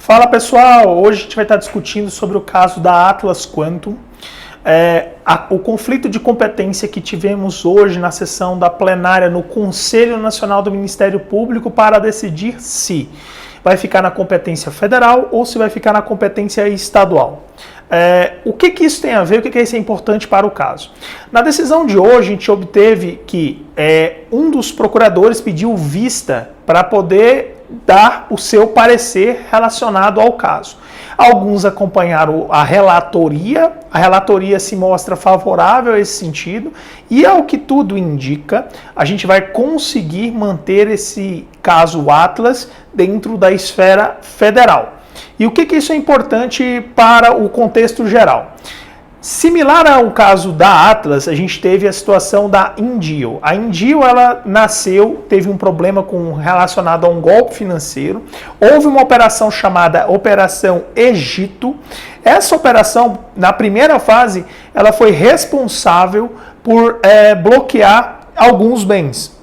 Fala pessoal, hoje a gente vai estar discutindo sobre o caso da Atlas Quantum, o conflito de competência que tivemos hoje na sessão da plenária no Conselho Nacional do Ministério Público para decidir se vai ficar na competência federal ou se vai ficar na competência estadual. O que isso tem a ver, o que isso é importante para o caso? Na decisão de hoje, a gente obteve que um dos procuradores pediu vista para poder dar o seu parecer relacionado ao caso. Alguns acompanharam a relatoria se mostra favorável a esse sentido, e ao que tudo indica, a gente vai conseguir manter esse caso Atlas dentro da esfera federal. E o que isso é importante para o contexto geral? Similar ao caso da Atlas, a gente teve a situação da Indio. A Indio, ela nasceu, teve um problema relacionado a um golpe financeiro. Houve uma operação chamada Operação Egito. Essa operação, na primeira fase, ela foi responsável por bloquear alguns bens.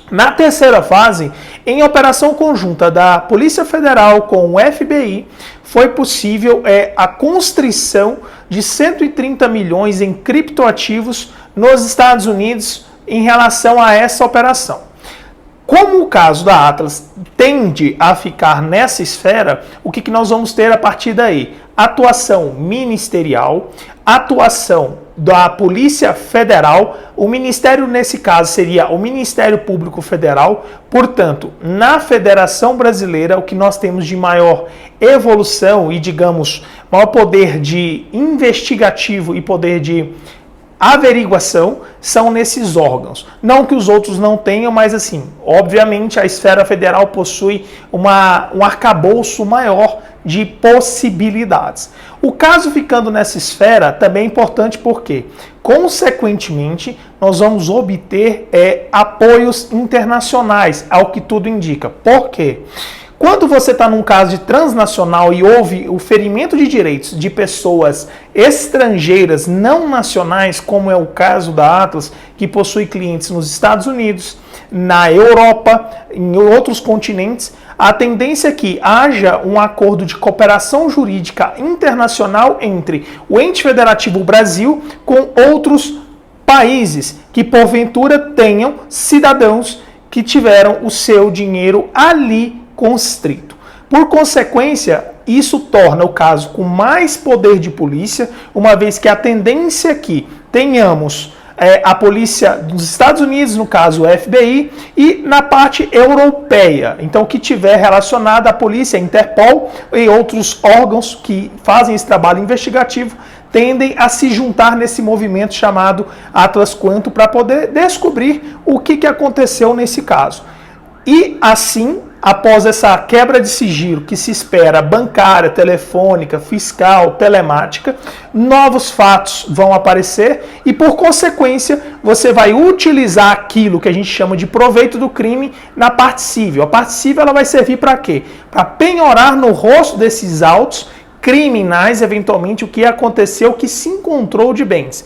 Na terceira fase, em operação conjunta da Polícia Federal com o FBI, foi possível a constrição de 130 milhões em criptoativos nos Estados Unidos em relação a essa operação. Como o caso da Atlas tende a ficar nessa esfera, o que nós vamos ter a partir daí? Atuação ministerial, atuação da Polícia Federal. O Ministério, nesse caso, seria o Ministério Público Federal. Portanto, na Federação Brasileira, o que nós temos de maior evolução e, digamos, maior poder de investigativo e poder de averiguação são nesses órgãos. Não que os outros não tenham, mas assim, obviamente a esfera federal possui um arcabouço maior de possibilidades. O caso ficando nessa esfera também é importante porque, consequentemente, nós vamos obter apoios internacionais, ao que tudo indica. Por quê? Quando você está num caso de transnacional e houve o ferimento de direitos de pessoas estrangeiras não nacionais, como é o caso da Atlas, que possui clientes nos Estados Unidos, na Europa, em outros continentes, a tendência é que haja um acordo de cooperação jurídica internacional entre o ente federativo Brasil com outros países que porventura tenham cidadãos que tiveram o seu dinheiro ali constrito. Por consequência, isso torna o caso com mais poder de polícia, uma vez que a tendência é que tenhamos a polícia dos Estados Unidos, no caso o FBI, e na parte europeia, então que tiver relacionado à polícia, a Interpol e outros órgãos que fazem esse trabalho investigativo, tendem a se juntar nesse movimento chamado Atlas Quantum para poder descobrir o que aconteceu nesse caso. E assim, após essa quebra de sigilo que se espera bancária, telefônica, fiscal, telemática, novos fatos vão aparecer e, por consequência, você vai utilizar aquilo que a gente chama de proveito do crime na parte civil. A parte civil ela vai servir para quê? Para penhorar no rosto desses autos criminais, eventualmente, o que aconteceu, o que se encontrou de bens.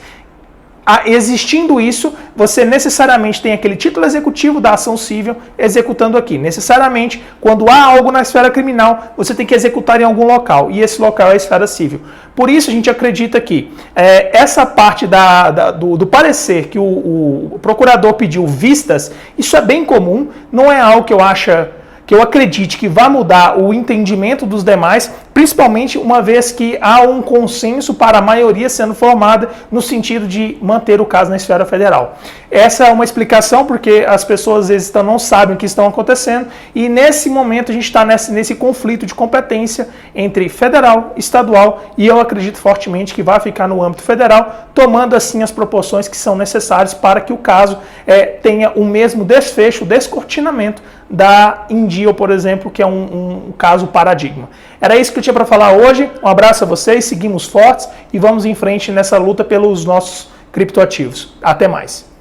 Existindo isso, você necessariamente tem aquele título executivo da ação civil executando aqui. Necessariamente, quando há algo na esfera criminal, você tem que executar em algum local, e esse local é a esfera civil. Por isso, a gente acredita que essa parte do parecer que o procurador pediu vistas, isso é bem comum, não é algo que eu acredite que vai mudar o entendimento dos demais, principalmente uma vez que há um consenso para a maioria sendo formada no sentido de manter o caso na esfera federal. Essa é uma explicação porque as pessoas às vezes não sabem o que estão acontecendo e nesse momento a gente está nesse conflito de competência entre federal, estadual e eu acredito fortemente que vai ficar no âmbito federal, tomando assim as proporções que são necessárias para que o caso tenha o mesmo desfecho, descortinamento da Indio, por exemplo, que é um caso paradigma. Era isso que eu tinha para falar hoje. Um abraço a vocês, seguimos fortes e vamos em frente nessa luta pelos nossos criptoativos. Até mais.